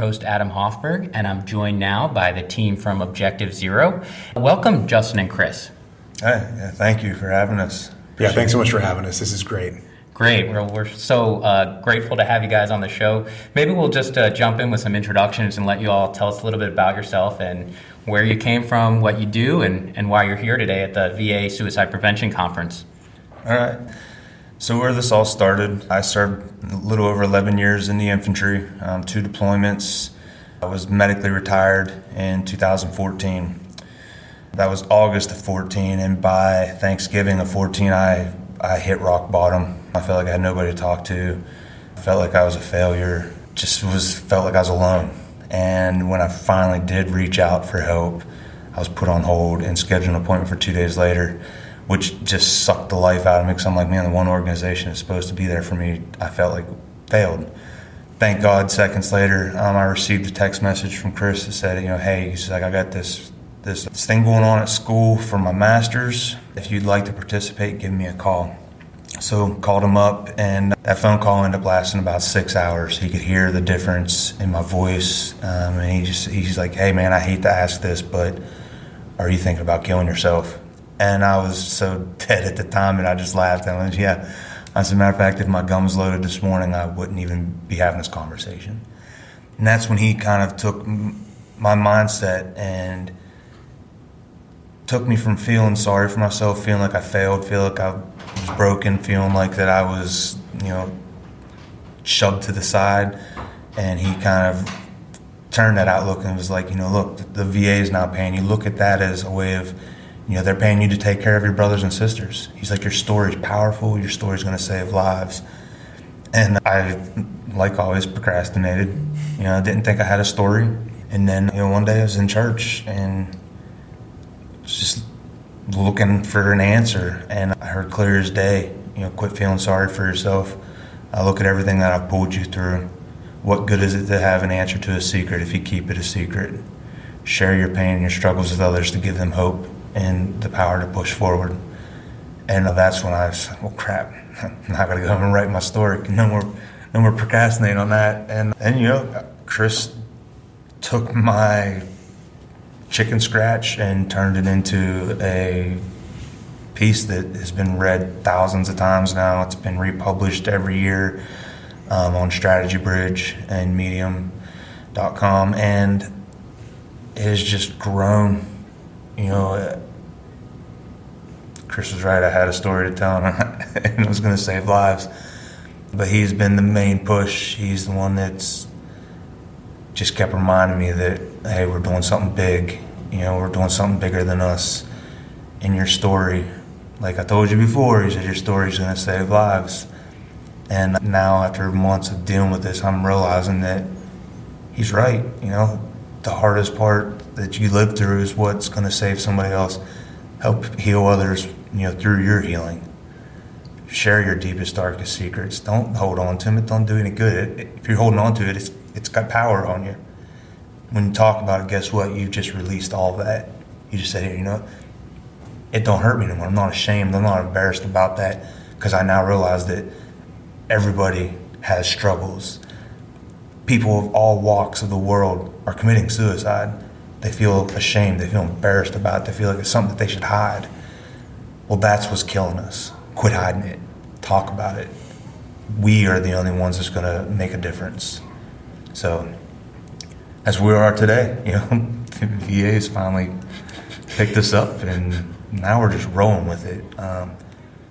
host, Adam Hoffberg, and I'm joined now by the team from Objective Zero. Welcome, Justin and Chris. Hi, thank you for having us. Yeah, thanks so much for having us. This is great. Great. Well, we're so grateful to have you guys on the show. Maybe we'll just jump in with some introductions and let you all tell us a little bit about yourself and where you came from, what you do, and why you're here today at the VA Suicide Prevention Conference. All right. So where this all started, I served a little over 11 years in the infantry, 2 deployments. I was medically retired in 2014. That was August of 14, and by Thanksgiving of 14, I hit rock bottom. I felt like I had nobody to talk to. I felt like I was a failure. Felt like I was alone. And when I finally did reach out for help, I was put on hold and scheduled an appointment for 2 days later, which just sucked the life out of me because I'm like, man, the one organization that's supposed to be there for me, I felt like failed. Thank God, seconds later, I received a text message from Chris that said, hey, he's like, I got this thing going on at school for my master's. If you'd like to participate, give me a call. So called him up, and that phone call ended up lasting about 6 hours. He could hear the difference in my voice, and he's like, hey man, I hate to ask this, but are you thinking about killing yourself? And I was so dead at the time, and I just laughed. I went, yeah. As a matter of fact, if my gun was loaded this morning, I wouldn't even be having this conversation. And that's when he kind of took my mindset and took me from feeling sorry for myself, feeling like I failed, feeling like I was broken, feeling like that I was, shoved to the side. And he kind of turned that outlook and was like, look, the VA is now paying you. Look at that as a way of, they're paying you to take care of your brothers and sisters. He's like, your story's powerful. Your story's going to save lives. And I, like always, procrastinated. I didn't think I had a story. And then, one day I was in church and just looking for an answer. And I heard clear as day, quit feeling sorry for yourself. I look at everything that I've pulled you through. What good is it to have an answer to a secret if you keep it a secret? Share your pain and your struggles with others to give them hope and the power to push forward. And that's when I was like, well, crap, I'm not going to go home and write my story. No more procrastinating on that. And Chris took my chicken scratch and turned it into a piece that has been read thousands of times now. It's been republished every year on Strategy Bridge and Medium.com, and it has just grown. Chris was right, I had a story to tell, and it was going to save lives. But he's been the main push. He's the one that's just kept reminding me that, hey, we're doing something big. We're doing something bigger than us. In your story, like I told you before, he said your story's going to save lives. And now, after months of dealing with this, I'm realizing that he's right. The hardest part that you live through is what's going to save somebody else. Help heal others, through your healing. Share your deepest, darkest secrets. Don't hold on to them. It don't do any good. If you're holding on to it, it's got power on you. When you talk about it, guess what? You've just released all of that. You just said, here, it don't hurt me anymore. I'm not ashamed. I'm not embarrassed about that, because I now realize that everybody has struggles. People of all walks of the world are committing suicide. They feel ashamed. They feel embarrassed about it. They feel like it's something that they should hide. Well, that's what's killing us. Quit hiding it. Talk about it. We are the only ones that's going to make a difference. So, as we are today, the VA has finally picked us up, and now we're just rolling with it.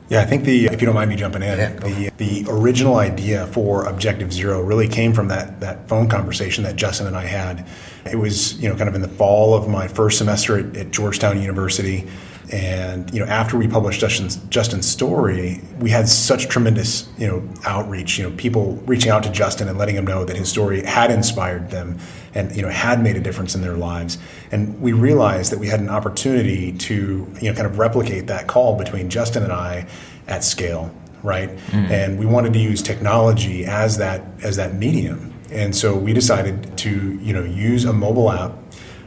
Yeah, I think if you don't mind me jumping in, the original idea for Objective Zero really came from that phone conversation that Justin and I had. It was, kind of in the fall of my first semester at Georgetown University. And, after we published Justin's story, we had such tremendous, outreach, people reaching out to Justin and letting him know that his story had inspired them and, had made a difference in their lives. And we realized that we had an opportunity to, kind of replicate that call between Justin and I at scale, right? And we wanted to use technology as that medium. And so we decided to, use a mobile app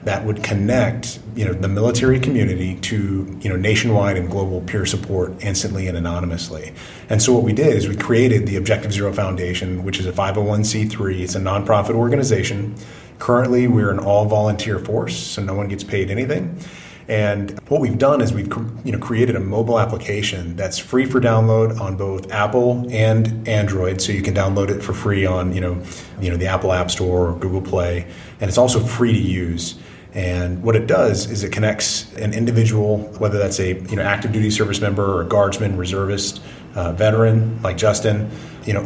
that would connect, the military community to, nationwide and global peer support instantly and anonymously. And so what we did is we created the Objective Zero Foundation, which is a 501c3. It's a nonprofit organization. Currently, we're an all-volunteer force, so no one gets paid anything. And what we've done is we've created a mobile application that's free for download on both Apple and Android, so you can download it for free on the Apple App Store or Google Play, and it's also free to use. And what it does is it connects an individual, whether that's a active duty service member or a guardsman, reservist, veteran like Justin,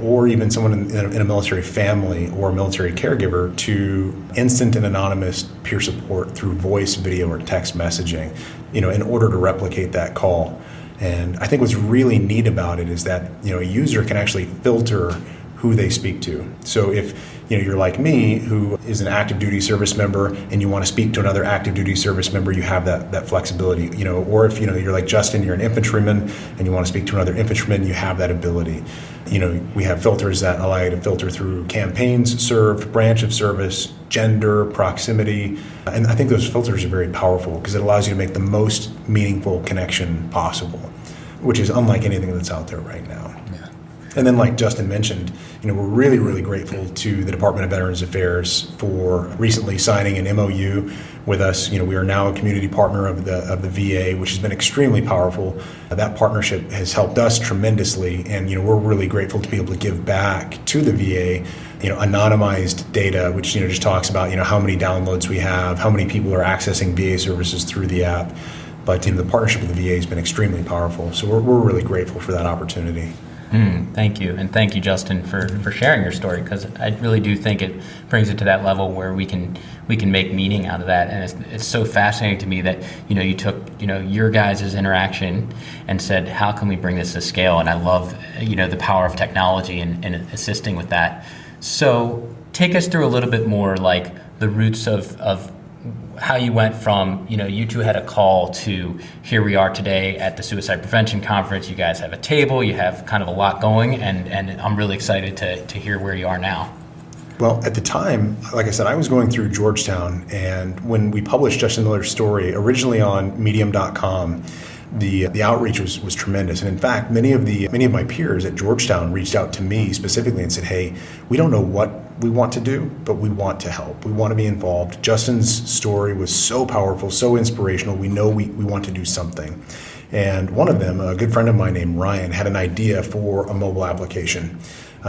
or even someone in a military family or a military caregiver, to instant and anonymous peer support through voice, video, or text messaging, in order to replicate that call. And I think what's really neat about it is that, a user can actually filter who they speak to. So if you're like me, who is an active duty service member, and you want to speak to another active duty service member, you have that flexibility. Or if you're like Justin, you're an infantryman, and you want to speak to another infantryman, you have that ability. We have filters that allow you to filter through campaigns served, branch of service, gender, proximity, and I think those filters are very powerful because it allows you to make the most meaningful connection possible, which is unlike anything that's out there right now. And then, like Justin mentioned, we're really, really grateful to the Department of Veterans Affairs for recently signing an MOU with us. We are now a community partner of the VA, which has been extremely powerful. That partnership has helped us tremendously, and we're really grateful to be able to give back to the VA. Anonymized data, which just talks about how many downloads we have, how many people are accessing VA services through the app. But the partnership with the VA has been extremely powerful. So we're really grateful for that opportunity. Thank you. And thank you, Justin, for sharing your story, because I really do think it brings it to that level where we can make meaning out of that. And it's so fascinating to me that, you took, your guys' interaction and said, how can we bring this to scale? And I love, the power of technology and assisting with that. So take us through a little bit more like the roots of how you went from, you two had a call to here we are today at the Suicide Prevention Conference. You guys have a table, you have kind of a lot going, and I'm really excited to hear where you are now. Well, at the time, like I said, I was going through Georgetown, and when we published Justin Miller's story, originally on medium.com, the outreach was tremendous. And in fact, many of my peers at Georgetown reached out to me specifically and said, hey, we don't know what we want to do, but we want to help. We want to be involved. Justin's story was so powerful, so inspirational. We know we want to do something. And one of them, a good friend of mine named Ryan, had an idea for a mobile application.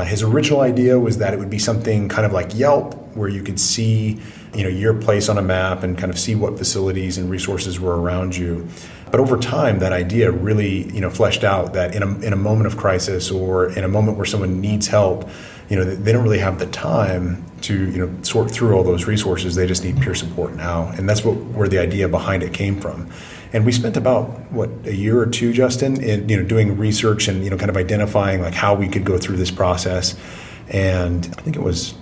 His original idea was that it would be something kind of like Yelp, where you could see, your place on a map and kind of see what facilities and resources were around you. But over time, that idea really, fleshed out that in a moment of crisis or in a moment where someone needs help, they don't really have the time to, sort through all those resources. They just need peer support now. And that's where the idea behind it came from. And we spent about, a year or two, Justin, in, doing research and, kind of identifying like how we could go through this process. And I think it was,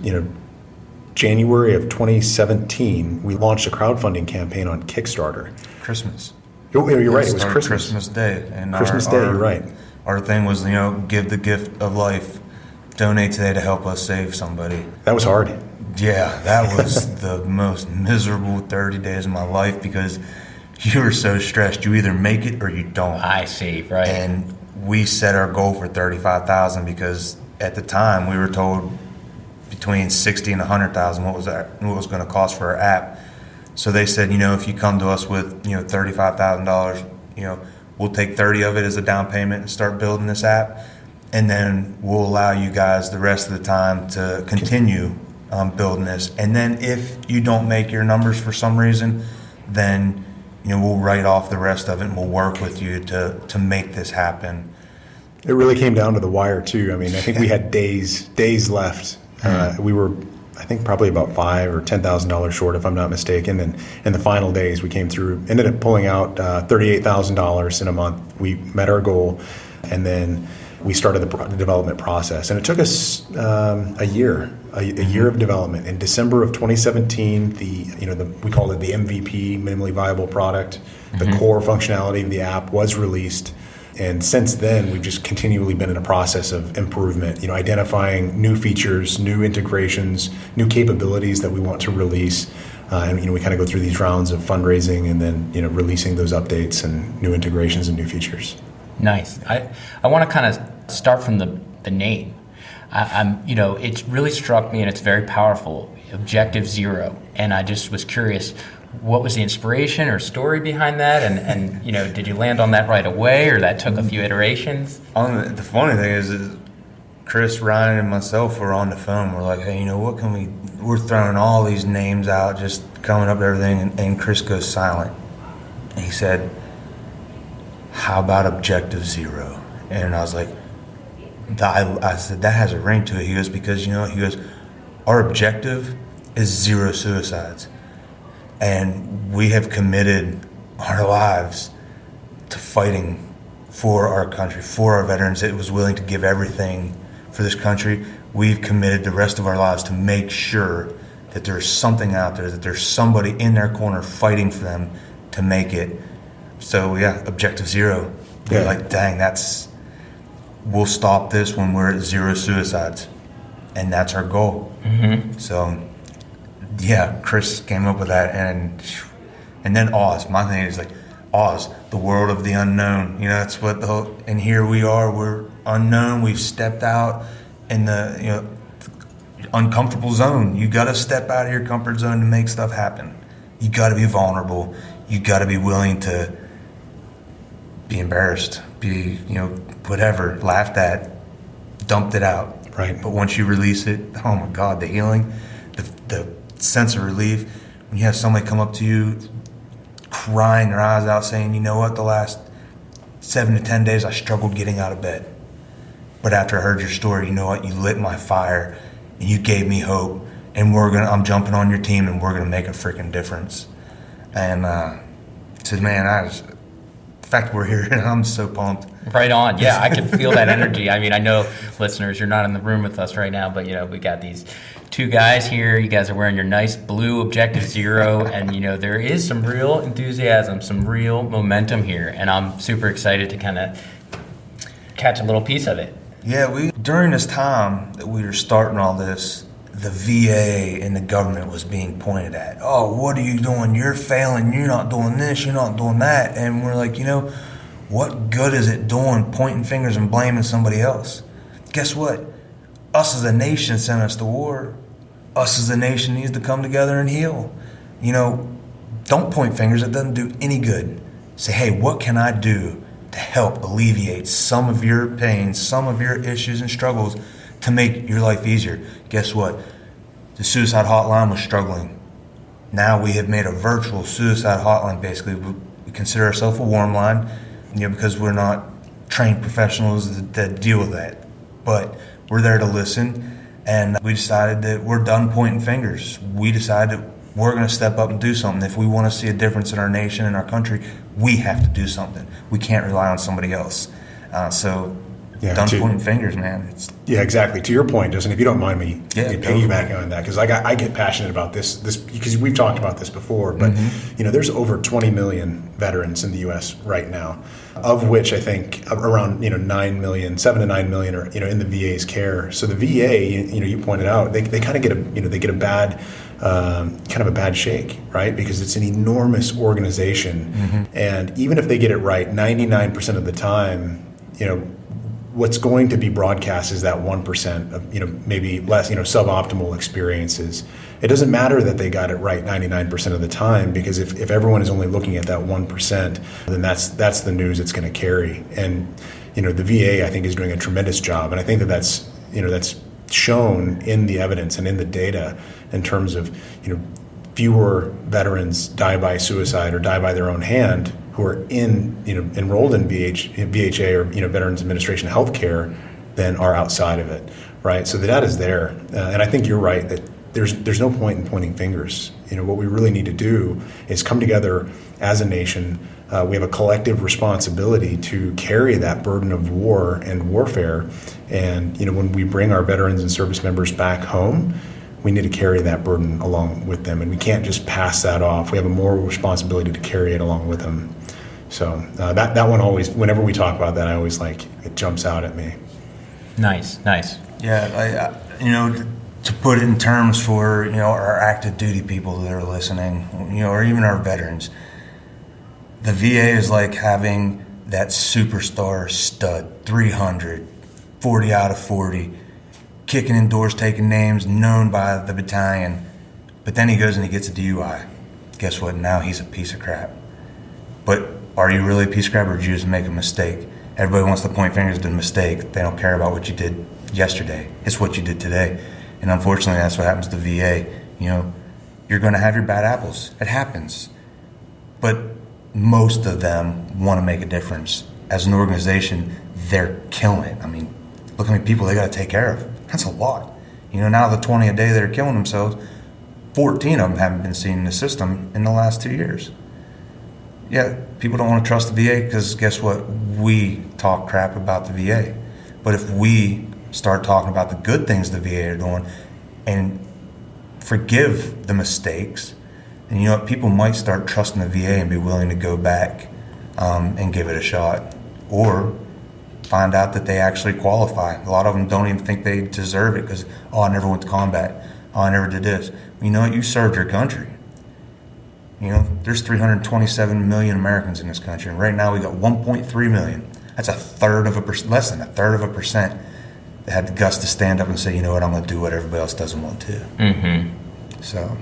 January of 2017, we launched a crowdfunding campaign on Kickstarter. Christmas. You're right, it was Christmas. Christmas Day. And Christmas Day, you're right. Our thing was, give the gift of life. Donate today to help us save somebody. That was hard. Yeah, that was the most miserable 30 days of my life because you were so stressed. You either make it or you don't. I see, right. And we set our goal for $35,000 because at the time we were told between $60,000 and $100,000 what was going to cost for our app. So they said, if you come to us with $35,000, we'll take 30 of it as a down payment and start building this app, and then we'll allow you guys the rest of the time to continue building this. And then if you don't make your numbers for some reason, then we'll write off the rest of it and we'll work with you to make this happen. It really came down to the wire too. I mean, I think we had days left. We were, I think, probably about $5,000 or $10,000 short, if I'm not mistaken. And in the final days, we came through, ended up pulling out $38,000 in a month. We met our goal, and then we started the development process. And it took us a year of development. In December of 2017, we called it the MVP, minimally viable product. The core functionality of the app was released. And since then, we've just continually been in a process of improvement, identifying new features, new integrations, new capabilities that we want to release. And we kind of go through these rounds of fundraising and then releasing those updates and new integrations and new features. Nice. I want to kind of start from the name. It really struck me, and it's very powerful. Objective Zero, and I just was curious, what was the inspiration or story behind that? And did you land on that right away, or that took a few iterations? The funny thing is Chris, Ryan, and myself were on the phone. We're like, hey, what can we? We're throwing all these names out, just coming up with everything, and Chris goes silent. And he said, "How about Objective Zero?" And I was like, I said, that has a ring to it. He goes, because he goes, our objective is 0 suicides. And we have committed our lives to fighting for our country, for our veterans. It was willing to give everything for this country. We've committed the rest of our lives to make sure that there's something out there, that there's somebody in their corner fighting for them to make it. So yeah, Objective Zero. They're like, dang, we'll stop this when we're at 0 suicides. And that's our goal. Mm-hmm. So yeah, Chris came up with that, and then Oz. My thing is like Oz, the world of the unknown. That's what and here we are. We're unknown. We've stepped out in the uncomfortable zone. You got to step out of your comfort zone to make stuff happen. You got to be vulnerable. You got to be willing to be embarrassed, be whatever, laughed at, dumped it out. Right. But once you release it, oh my God, the healing, the sense of relief, when you have somebody come up to you crying their eyes out saying, you know what, the last 7 to 10 days I struggled getting out of bed. But after I heard your story, you know what, you lit my fire and you gave me hope, and I'm jumping on your team and we're gonna make a freaking difference. And said, man, the fact we're here, I'm so pumped. Right on. Yeah, I can feel that energy. I mean, I know, listeners, you're not in the room with us right now, but we got these 2 guys here. You guys are wearing your nice blue Objective Zero, and there is some real enthusiasm, some real momentum here, and I'm super excited to kind of catch a little piece of it. Yeah, during this time that we were starting all this, the VA and the government was being pointed at. Oh, what are you doing? You're failing. You're not doing this. You're not doing that. And we're like, what good is it doing pointing fingers and blaming somebody else? Guess what? Us as a nation sent us to war. Us as a nation needs to come together and heal. Don't point fingers. It doesn't do any good. Say, hey, what can I do to help alleviate some of your pain, some of your issues and struggles, to make your life easier? Guess what? The suicide hotline was struggling. Now we have made a virtual suicide hotline. Basically, we consider ourselves a warm line, because we're not trained professionals that deal with that. But we're there to listen, and we decided that we're done pointing fingers. We decided that we're going to step up and do something. If we want to see a difference in our nation and our country, we have to do something. We can't rely on somebody else. Done pointing fingers, man. Yeah, exactly. To your point, Justin, if you don't mind me piggybacking totally on that, because I get passionate about this because we've talked about this before, but there's over 20 million veterans in the U.S. right now, of which I think around 9 million, 7 to 9 million are in the VA's care. So the VA, you pointed out, they kind of get they get a bad kind of a bad shake, right? Because it's an enormous organization, and even if they get it right 99% of the time, what's going to be broadcast is that 1% of, maybe less, suboptimal experiences. It doesn't matter that they got it right 99% of the time, because if everyone is only looking at that 1%, then that's the news it's going to carry. And, the VA, I think, is doing a tremendous job. And I think that's shown in the evidence and in the data in terms of, fewer veterans die by suicide or die by their own hand who are enrolled in VHA or Veterans Administration healthcare than are outside of it, right? So the data is there, and I think you're right that there's no point in pointing fingers. What we really need to do is come together as a nation. We have a collective responsibility to carry that burden of war and warfare, and when we bring our veterans and service members back home, we need to carry that burden along with them, and we can't just pass that off. We have a moral responsibility to carry it along with them. So that one always, whenever we talk about that, it jumps out at me. Nice. Yeah, to put it in terms for, our active duty people that are listening, or even our veterans, the VA is like having that superstar stud, 300, 40 out of 40, kicking in doors, taking names, known by the battalion. But then he goes and he gets a DUI. Guess what? Now he's a piece of crap. But are you really a piece of crap, or did you just make a mistake? Everybody wants to point fingers to the mistake. They don't care about what you did yesterday. It's what you did today. And unfortunately, that's what happens to VA. You're going to have your bad apples. It happens. But most of them want to make a difference. As an organization, they're killing it. I mean, look how many people they got to take care of. That's a lot. Now the 20 a day that are killing themselves, 14 of them haven't been seen in the system in the last 2 years. Yeah, people don't want to trust the VA because guess what? We talk crap about the VA. But if we start talking about the good things the VA are doing and forgive the mistakes, and people might start trusting the VA and be willing to go back and give it a shot, or find out that they actually qualify. A lot of them don't even think they deserve it because, I never went to combat. I never did this. You know what? You served your country. There's 327 million Americans in this country, and right now we got 1.3 million. That's less than a third of a percent that had the guts to stand up and say, you know what, I'm going to do what everybody else doesn't want to. Mm-hmm. So,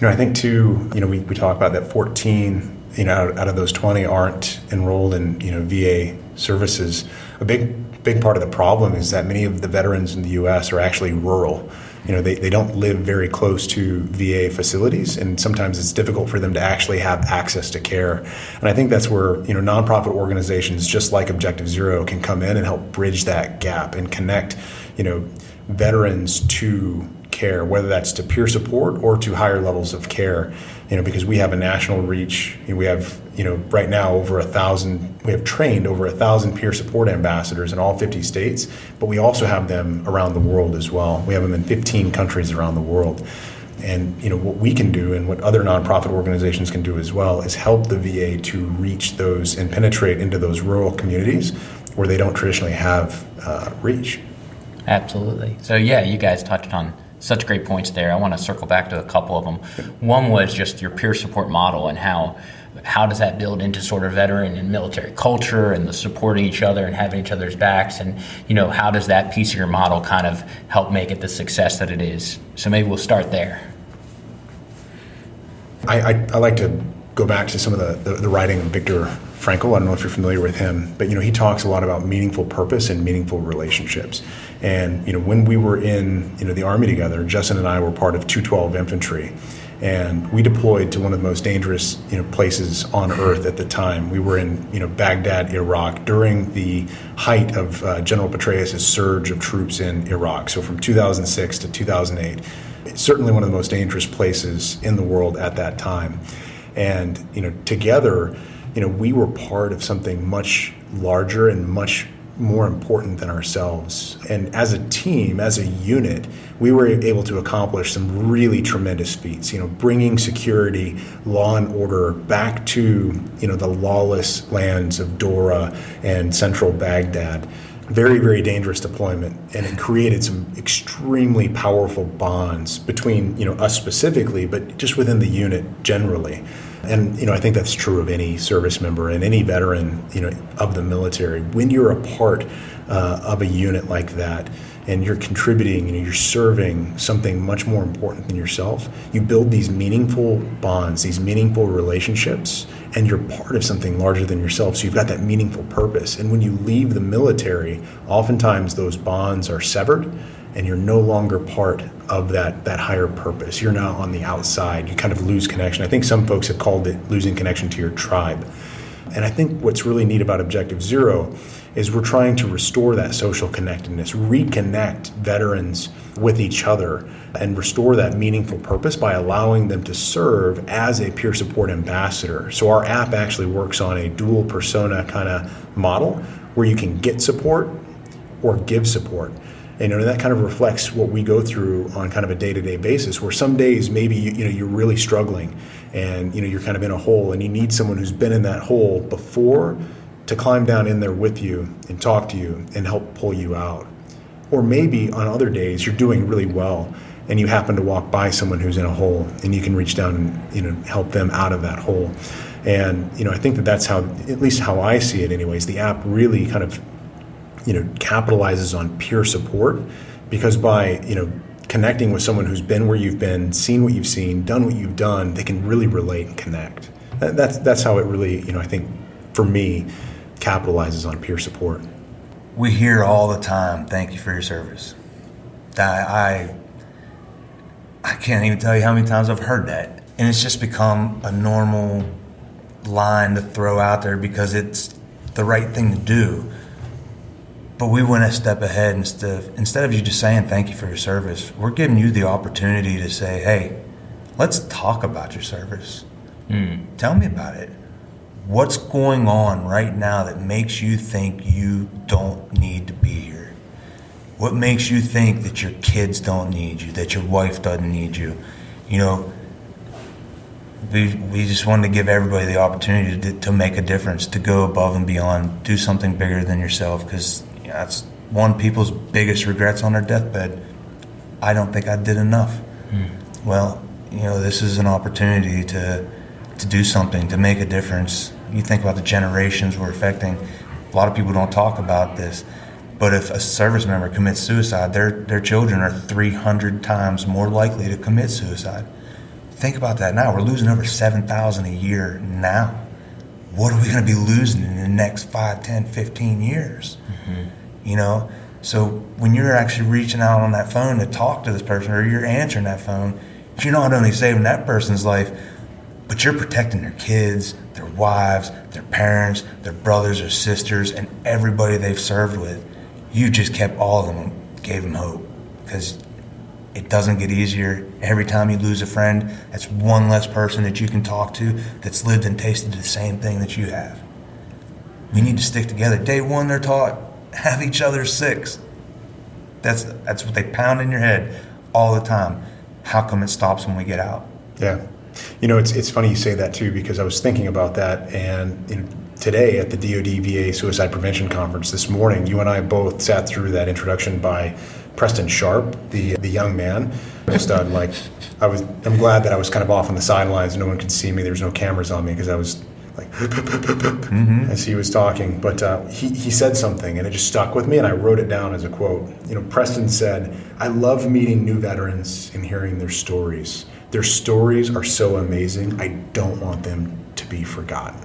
I think too, we talk about that 14, out of those 20 aren't enrolled in, VA services. A big part of the problem is that many of the veterans in the U.S. are actually rural. They don't live very close to VA facilities, and sometimes it's difficult for them to actually have access to care. And I think that's where, nonprofit organizations just like Objective Zero can come in and help bridge that gap and connect, veterans to care, whether that's to peer support or to higher levels of care, because we have a national reach. We have, right now we have trained over 1,000 peer support ambassadors in all 50 states, but we also have them around the world as well. We have them in 15 countries around the world. And, what we can do and what other nonprofit organizations can do as well is help the VA to reach those and penetrate into those rural communities where they don't traditionally have reach. Absolutely. So yeah, you guys touched on such great points there. I want to circle back to a couple of them. One was just your peer support model and how does that build into sort of veteran and military culture and the supporting each other and having each other's backs, and how does that piece of your model kind of help make it the success that it is? So maybe we'll start there. I like to go back to some of the writing of Viktor Frankl. I don't know if you're familiar with him, but he talks a lot about meaningful purpose and meaningful relationships. And when we were in the Army together, Justin and I were part of 212 Infantry, and we deployed to one of the most dangerous places on earth at the time. We were in Baghdad, Iraq, during the height of General Petraeus' surge of troops in Iraq. So from 2006 to 2008, it's certainly one of the most dangerous places in the world at that time. And together, we were part of something much larger and much more important than ourselves. And as a team, as a unit, we were able to accomplish some really tremendous feats, bringing security, law and order back to, the lawless lands of Dora and central Baghdad. Very, very dangerous deployment, and it created some extremely powerful bonds between, us specifically, but just within the unit generally. And, I think that's true of any service member and any veteran, of the military. When you're a part of a unit like that and you're contributing, you're serving something much more important than yourself, you build these meaningful bonds, these meaningful relationships, and you're part of something larger than yourself. So you've got that meaningful purpose. And when you leave the military, oftentimes those bonds are severed and you're no longer part of that higher purpose. You're now on the outside. You kind of lose connection. I think some folks have called it losing connection to your tribe. And I think what's really neat about Objective Zero is we're trying to restore that social connectedness, reconnect veterans with each other, and restore that meaningful purpose by allowing them to serve as a peer support ambassador. So our app actually works on a dual persona kind of model where you can get support or give support. And that kind of reflects what we go through on kind of a day-to-day basis, where some days maybe you're really struggling and you're kind of in a hole and you need someone who's been in that hole before to climb down in there with you and talk to you and help pull you out. Or maybe on other days you're doing really well and you happen to walk by someone who's in a hole and you can reach down and help them out of that hole. And I think that's how, at least how I see it anyways, the app really kind of capitalizes on peer support, because by connecting with someone who's been where you've been, seen what you've seen, done what you've done, they can really relate and connect. That's how it really, I think for me, capitalizes on peer support. We hear all the time, "Thank you for your service." I can't even tell you how many times I've heard that. And it's just become a normal line to throw out there because it's the right thing to do. But we went a step ahead. Instead of you just saying thank you for your service, we're giving you the opportunity to say, "Hey, let's talk about your service. Tell me about it. What's going on right now that makes you think you don't need to be here? What makes you think that your kids don't need you, that your wife doesn't need you?" We just wanted to give everybody the opportunity to make a difference, to go above and beyond, do something bigger than yourself, because that's one of people's biggest regrets on their deathbed. "I don't think I did enough." Well, this is an opportunity to do something, to make a difference. You think about the generations we're affecting. A lot of people don't talk about this, but if a service member commits suicide, their children are 300 times more likely to commit suicide. Think about that now. We're losing over 7,000 a year now. What are we going to be losing in the next 5, 10, 15 years? So when you're actually reaching out on that phone to talk to this person, or you're answering that phone, you're not only saving that person's life, but you're protecting their kids, their wives, their parents, their brothers or sisters, and everybody they've served with. You just kept all of them, gave them hope, because it doesn't get easier. Every time you lose a friend, that's one less person that you can talk to that's lived and tasted the same thing that you have. We need to stick together. Day one, they're taught, have each other's six. That's what they pound in your head all the time. How come it stops when we get out? Yeah. It's funny you say that too, because I was thinking about that, and today at the DoD VA Suicide Prevention Conference this morning, you and I both sat through that introduction by Preston Sharp, the young man. I'm glad that I was kind of off on the sidelines. No one could see me. There was no cameras on me because I was like as he was talking. But he said something, and it just stuck with me, and I wrote it down as a quote. Preston said, "I love meeting new veterans and hearing their stories. Their stories are so amazing. I don't want them to be forgotten."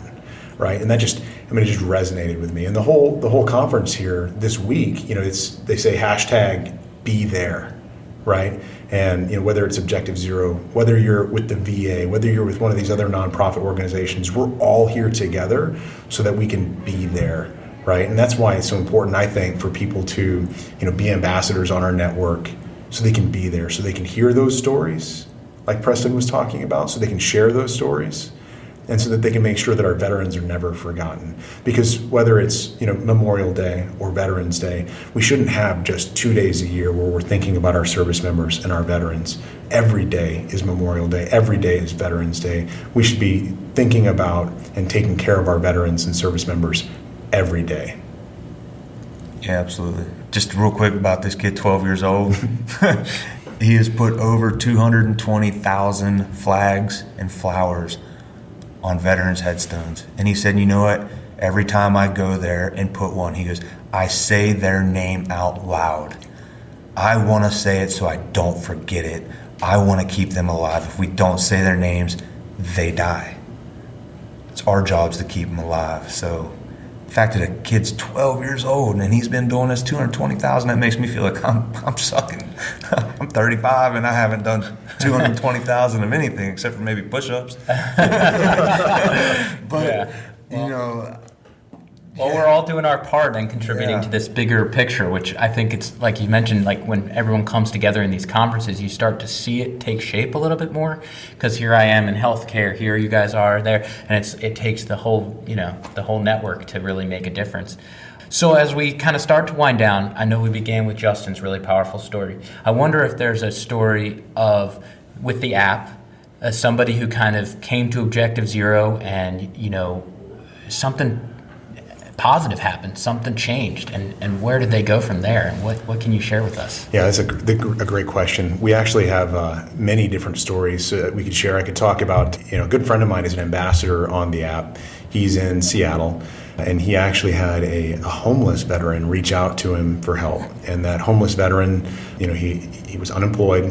Right, and that just resonated with me. And the whole conference here this week, they say hashtag be there, right? And whether it's Objective Zero, whether you're with the VA, whether you're with one of these other nonprofit organizations, we're all here together so that we can be there, right? And that's why it's so important, I think, for people to be ambassadors on our network, so they can be there, so they can hear those stories, like Preston was talking about, so they can share those stories, and so that they can make sure that our veterans are never forgotten. Because whether it's Memorial Day or Veterans Day, we shouldn't have just 2 days a year where we're thinking about our service members and our veterans. Every day is Memorial Day. Every day is Veterans Day. We should be thinking about and taking care of our veterans and service members every day. Yeah, absolutely. Just real quick about this kid, 12 years old. He has put over 220,000 flags and flowers on veterans' headstones. And he said, "You know what? Every time I go there and put one," he goes, "I say their name out loud. I want to say it so I don't forget it. I want to keep them alive. If we don't say their names, they die. It's our jobs to keep them alive." So the fact that a kid's 12 years old and he's been doing this 220,000, that makes me feel like I'm sucking. I'm 35 and I haven't done 220,000 of anything except for maybe push-ups. But, Well, we're all doing our part and contributing to this bigger picture, which I think it's like you mentioned, like when everyone comes together in these conferences, you start to see it take shape a little bit more, because here I am in healthcare, here you guys are there, and it takes the whole network to really make a difference. So as we kind of start to wind down, I know we began with Justin's really powerful story. I wonder if there's a story with the app, somebody who kind of came to Objective Zero and, something positive happened, something changed, and where did they go from there? And what can you share with us? Yeah, that's a great question. We actually have many different stories that we could share. I could talk about, a good friend of mine is an ambassador on the app. He's in Seattle, and he actually had a homeless veteran reach out to him for help. And that homeless veteran, he was unemployed.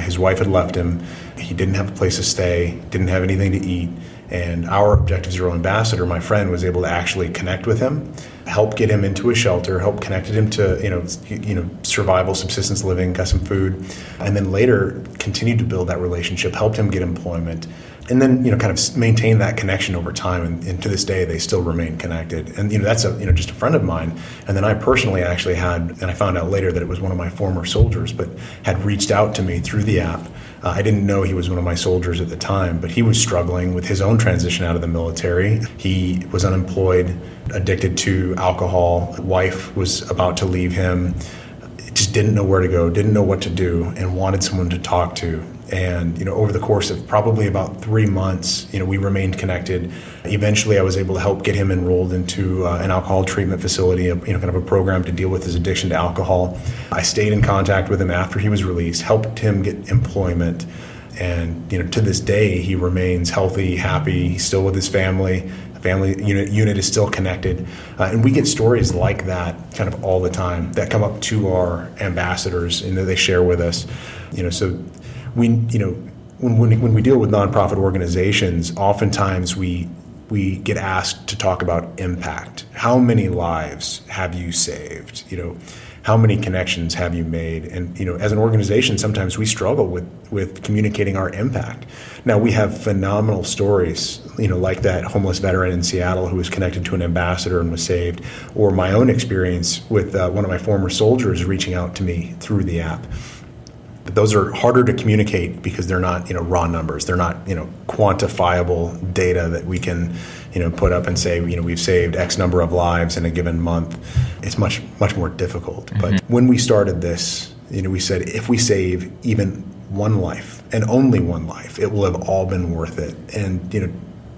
His wife had left him. He didn't have a place to stay, didn't have anything to eat. And our Objective Zero ambassador, my friend, was able to actually connect with him, help get him into a shelter, help connected him to survival, subsistence living, got some food, and then later continued to build that relationship, helped him get employment, and then kind of maintain that connection over time. And to this day, they still remain connected. And that's just a friend of mine. And then I personally actually had, and I found out later that it was one of my former soldiers, but had reached out to me through the app. I didn't know he was one of my soldiers at the time, but he was struggling with his own transition out of the military. He was unemployed, addicted to alcohol. Wife was about to leave him, just didn't know where to go, didn't know what to do, and wanted someone to talk to. And over the course of probably about 3 months, we remained connected. Eventually, I was able to help get him enrolled into an alcohol treatment facility, kind of a program to deal with his addiction to alcohol. I stayed in contact with him after he was released, helped him get employment, and to this day, he remains healthy, happy. He's still with his family. The family unit is still connected, and we get stories like that kind of all the time that come up to our ambassadors, and they share with us. So. When we deal with nonprofit organizations, oftentimes we get asked to talk about impact. How many lives have you saved? How many connections have you made? And as an organization, sometimes we struggle with communicating our impact. Now we have phenomenal stories, like that homeless veteran in Seattle who was connected to an ambassador and was saved, or my own experience with one of my former soldiers reaching out to me through the app. But those are harder to communicate because they're not, raw numbers. They're not, quantifiable data that we can, put up and say, we've saved X number of lives in a given month. It's much, much more difficult. Mm-hmm. But when we started this, we said if we save even one life and only one life, it will have all been worth it. And,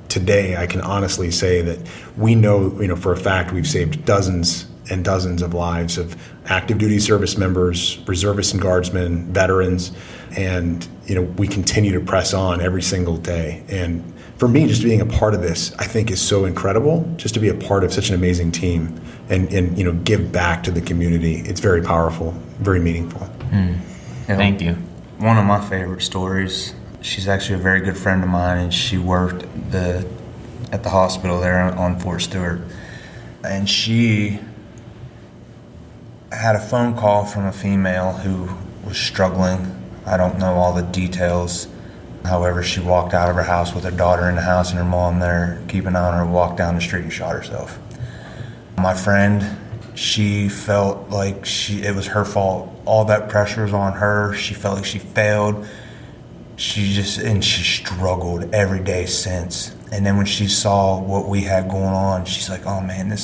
today I can honestly say that we know, for a fact we've saved dozens and dozens of lives of active duty service members, reservists and guardsmen, veterans, and we continue to press on every single day. And for me, just being a part of this, I think is so incredible, just to be a part of such an amazing team and give back to the community. It's very powerful, very meaningful. Thank you. One of my favorite stories, she's actually a very good friend of mine, and she worked at the hospital there on Fort Stewart. And she had a phone call from a female who was struggling. I don't know all the details. However, she walked out of her house with her daughter in the house and her mom there keeping an eye on her, walked down the street and shot herself. My friend, she felt like it was her fault. All that pressure was on her. She felt like she failed. She struggled every day since. And then when she saw what we had going on, she's like, oh man,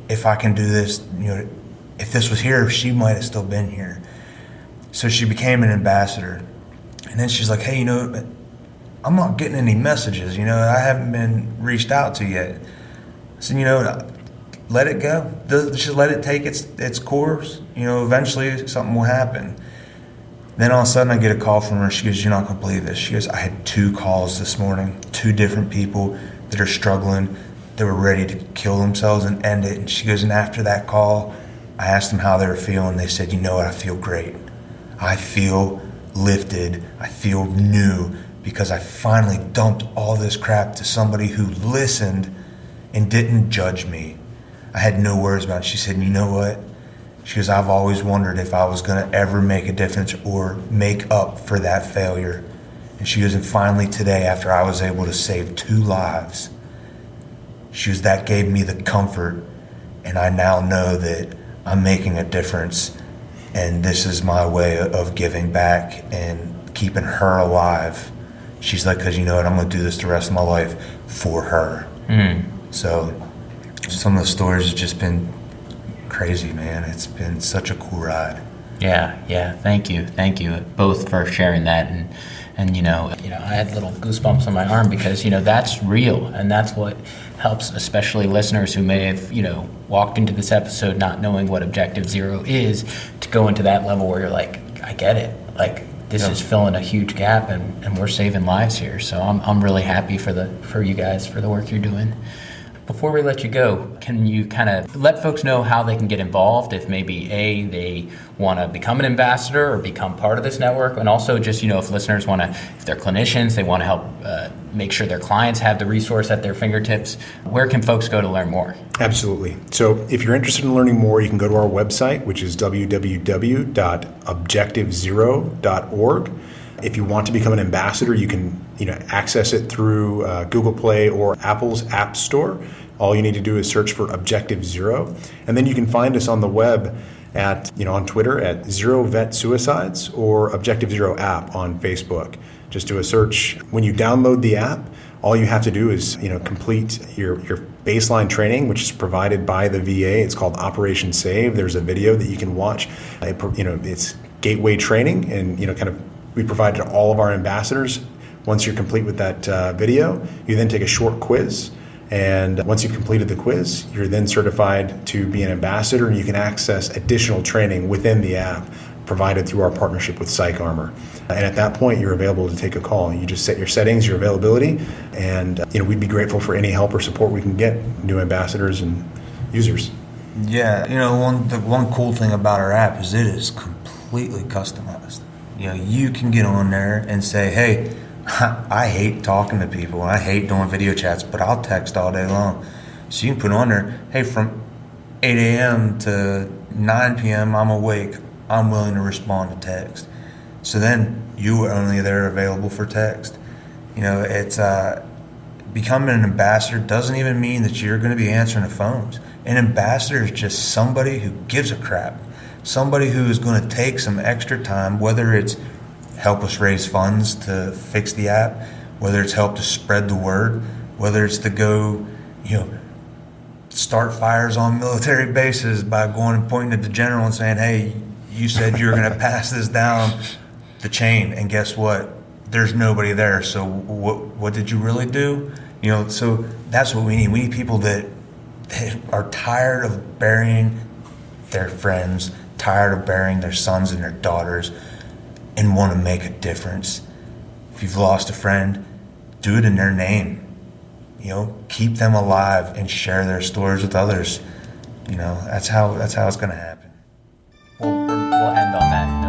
if I can do this, if this was here, she might have still been here. So she became an ambassador. And then she's like, hey, I'm not getting any messages. I haven't been reached out to yet. I said, let it go. Just let it take its course. Eventually something will happen. Then all of a sudden I get a call from her. She goes, you're not going to believe this. She goes, I had 2 calls this morning, 2 different people that are struggling. They were ready to kill themselves and end it. And she goes, and after that call, I asked them how they were feeling. They said, what, I feel great. I feel lifted. I feel new because I finally dumped all this crap to somebody who listened and didn't judge me. I had no worries about it. She said, what? She goes, I've always wondered if I was going to ever make a difference or make up for that failure. And she goes, and finally today, after I was able to save 2 lives, she goes, that gave me the comfort, and I now know that I'm making a difference, and this is my way of giving back and keeping her alive. She's like, because I'm going to do this the rest of my life for her. So some of the stories have just been crazy, man. It's been such a cool ride. Yeah. Thank you both for sharing that. And I had little goosebumps on my arm because that's real, and that's what helps especially listeners who may have, walked into this episode not knowing what Objective Zero is, to go into that level where you're like, I get it. Like, this is filling a huge gap, and we're saving lives here. So I'm really happy for you guys, for the work you're doing. Before we let you go, can you kind of let folks know how they can get involved if maybe they want to become an ambassador or become part of this network, and also just, if listeners want to, if they're clinicians, they want to help make sure their clients have the resource at their fingertips, where can folks go to learn more? Absolutely. So if you're interested in learning more, you can go to our website, which is www.objectivezero.org. If you want to become an ambassador, you can access it through Google Play or Apple's App Store. All you need to do is search for Objective Zero. And then you can find us on the web at, on Twitter at Zero Vet Suicides, or Objective Zero app on Facebook. Just do a search. When you download the app, all you have to do is complete your baseline training, which is provided by the VA. It's called Operation Save. There's a video that you can watch. It's gateway training, and we provide it to all of our ambassadors. Once you're complete with that video, you then take a short quiz. And once you've completed the quiz, you're then certified to be an ambassador, and you can access additional training within the app provided through our partnership with PsychArmor. And at that point, you're available to take a call. You just set your settings, your availability, and we'd be grateful for any help or support we can get new ambassadors and users. Yeah, the one cool thing about our app is it is completely customized. You can get on there and say, hey, I hate talking to people, and I hate doing video chats, but I'll text all day long. So you can put on there, hey, from 8 a.m. to 9 p.m. I'm awake. I'm willing to respond to text. So then you are only there available for text. It's becoming an ambassador doesn't even mean that you're going to be answering the phones. An ambassador is just somebody who gives a crap. Somebody who is going to take some extra time, whether it's help us raise funds to fix the app, whether it's help to spread the word, whether it's to go, start fires on military bases by going and pointing at the general and saying, hey, you said you were going to pass this down the chain, and guess what? There's nobody there. So what did you really do? So that's what we need. We need people that are tired of burying their friends, tired of burying their sons and their daughters, and want to make a difference. If you've lost a friend, do it in their name. Keep them alive and share their stories with others. That's how it's going to happen. We'll end on that.